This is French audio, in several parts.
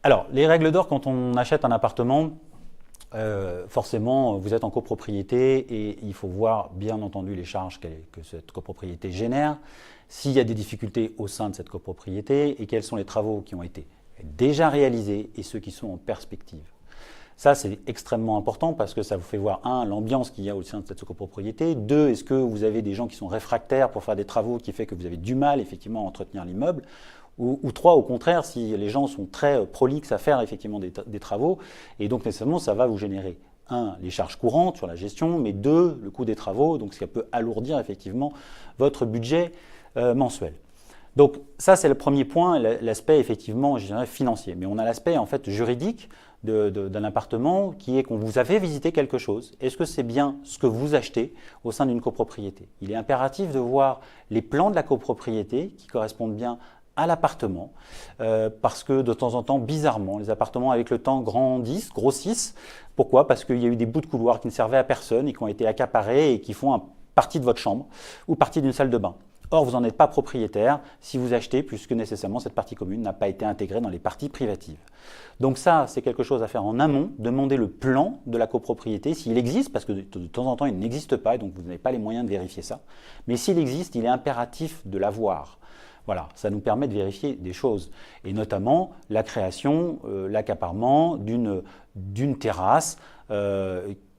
Alors, les règles d'or quand on achète un appartement, forcément, vous êtes en copropriété et il faut voir, bien entendu, les charges que cette copropriété génère, s'il y a des difficultés au sein de cette copropriété et quels sont les travaux qui ont été déjà réalisés et ceux qui sont en perspective. Ça, c'est extrêmement important parce que ça vous fait voir, un, l'ambiance qu'il y a au sein de cette copropriété, deux, est-ce que vous avez des gens qui sont réfractaires pour faire des travaux qui fait que vous avez du mal, effectivement, à entretenir l'immeuble, ou trois, au contraire, si les gens sont très prolixes à faire, effectivement, des travaux, et donc, nécessairement, ça va vous générer, un, les charges courantes sur la gestion, mais deux, le coût des travaux, donc ça peut alourdir, effectivement, votre budget mensuel. Donc ça, c'est le premier point, l'aspect effectivement, je dirais, financier. Mais on a l'aspect en fait juridique d'un appartement qui est qu'on vous a fait visiter quelque chose. Est-ce que c'est bien ce que vous achetez au sein d'une copropriété? Il est impératif de voir les plans de la copropriété qui correspondent bien à l'appartement, parce que de temps en temps, bizarrement, les appartements avec le temps grandissent, grossissent. Pourquoi? Parce qu'il y a eu des bouts de couloir qui ne servaient à personne et qui ont été accaparés et qui font partie de votre chambre ou partie d'une salle de bain. Or, vous n'en êtes pas propriétaire si vous achetez, puisque nécessairement cette partie commune n'a pas été intégrée dans les parties privatives. Donc ça, c'est quelque chose à faire en amont, demander le plan de la copropriété, s'il existe, parce que de temps en temps, il n'existe pas, et donc vous n'avez pas les moyens de vérifier ça. Mais s'il existe, il est impératif de l'avoir. Voilà, ça nous permet de vérifier des choses, et notamment la création, l'accaparement d'une terrasse,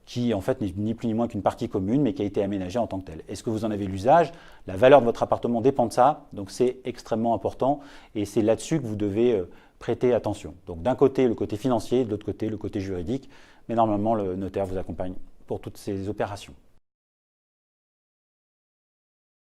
qui en fait n'est ni plus ni moins qu'une partie commune, mais qui a été aménagée en tant que telle. Est-ce que vous en avez l'usage? La valeur de votre appartement dépend de ça, donc c'est extrêmement important, et c'est là-dessus que vous devez prêter attention. Donc d'un côté, le côté financier, de l'autre côté, le côté juridique, mais normalement, le notaire vous accompagne pour toutes ces opérations.